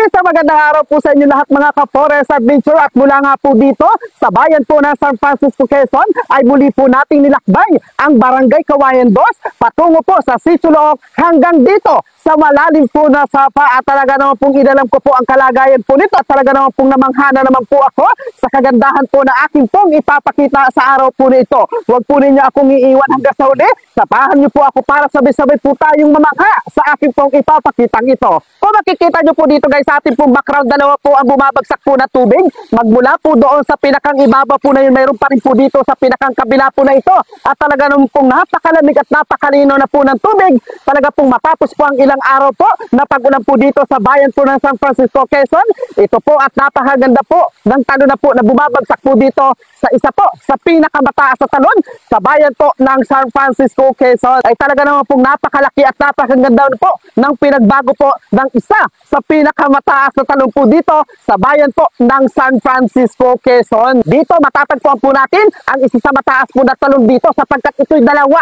Sa magandang araw po sa inyo lahat mga ka-Forest Adventure at mula nga po dito sa bayan po ng San Francisco, Quezon ay muli po nating nilakbay ang Barangay Kawayan 2 patungo po sa Sisolok hanggang dito sa malalim po na sapa at talaga naman pong inalam ko po ang kalagayan po nito at talaga naman pong namanghana naman po ako sa kagandahan po na aking pong ipapakita sa araw po nito. Huwag po ninyo akong iiwan hanggang sa uli. Sapahan niyo po ako para sabay-sabay po tayong mamangha sa aking pong ipapakitang ito. Kung makikita niyo po dito guys sa ating pong background, dalawa po ang bumabagsak po na tubig. Magmula po doon sa pinakang ibaba po na yun, mayroon pa rin po dito sa pinakang kabila po na ito. At talaga naman pong napakalamig at napakalino na po ng tubig. Talaga pong matapos po ang ilang araw po na pag-ulan po dito sa bayan po ng San Francisco, Quezon. Ito po at napakaganda po ng talon na po na bumabagsak po dito sa isa po sa pinakamataas na talon sa bayan po ng San Francisco, Quezon. Ay talaga naman pong napakalaki at napakaganda po ng pinagbago po ng isa sa pinakamataas na talon po dito sa bayan po ng San Francisco, Quezon. Dito matatagpuan po natin ang isa sa mataas po na talon dito sapagkat ito'y dalawa.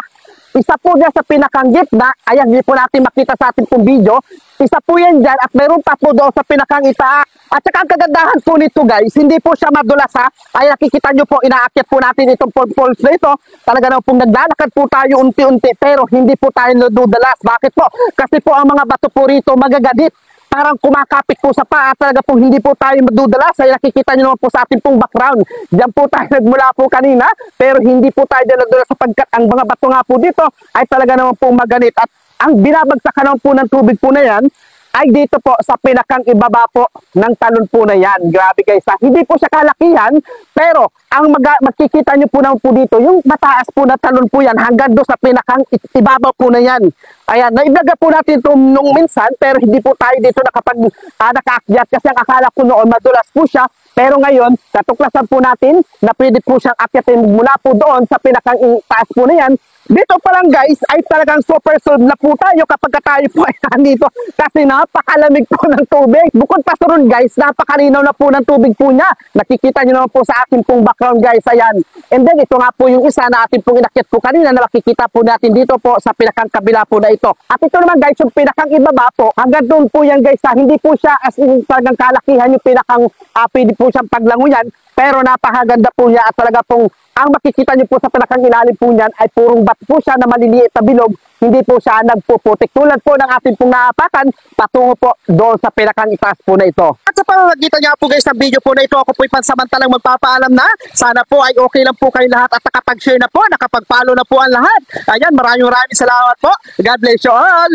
Isa po dyan sa pinakang gitna, ayan, hindi po natin makita sa ating pong video. Isa po yan dyan at mayroon pa po doon sa pinakang itaas. At saka ang kagandahan po nito guys, hindi po siya madulas ha. Ay nakikita nyo po, inaakyat po natin itong falls na ito. Talaga naman pong naglalakad po tayo unti-unti pero hindi po tayo nadudalas. Bakit po? Kasi po ang mga bato po rito magagadit. Parang kumakapit po sa paa, talaga pong hindi po tayo madudalas. Ay nakikita nyo naman po sa ating pong background. Diyan po tayo nagmula po kanina, pero hindi po tayo nadudalas sapagkat ang mga bato nga po dito ay talaga naman pong maganit. At ang binabagsakan naman po ng tubig po na yan, ay dito po sa pinakang ibaba po ng talon po na yan. Grabe guys ha. Hindi po siya kalakihan, pero ang makikita nyo po naman po dito, yung mataas po na talon po yan hanggang doon sa pinakang ibabaw po na yan. Ayan, naibaga po natin ito nung minsan, pero hindi po tayo dito nakaakyat kasi ang akala ko noon madulas po siya. Pero ngayon, natuklasan po natin na pwede po siyang akyatin mula po doon sa pinakang taas po na yan. Dito pa lang guys ay talagang super solve na po tayo kapag tayo po ay nandito kasi napakalamig po ng tubig. Bukod pa sa ron guys, napakalinaw na po ng tubig po niya. Nakikita nyo naman po sa ating pong background guys, ayan. And then ito nga po yung isa na ating pong inakyat po kanina na makikita po natin dito po sa pinakang kabila po na ito. At ito naman guys, yung pinakang ibaba po, hanggang doon po yan guys ha. Hindi po siya as in talagang kalakihan yung pinakang pwede po siyang paglanguyan. Pero napakaganda po niya at talaga pong ang makikita niyo po sa pinakang ilalim po niyan ay purong bato po siya na maliliit na bilog. Hindi po siya nagpuputik. Tulad po ng ating pong naapakan patungo po doon sa pinakang itaas po na ito. At sa pamamagitan niya po guys ng video po na ito, ako po'y pansamantalang magpapaalam na. Sana po ay okay lang po kayo lahat at nakapag-share na po, nakapag-follow na po ang lahat. Ayan, maraming salamat po. God bless you all.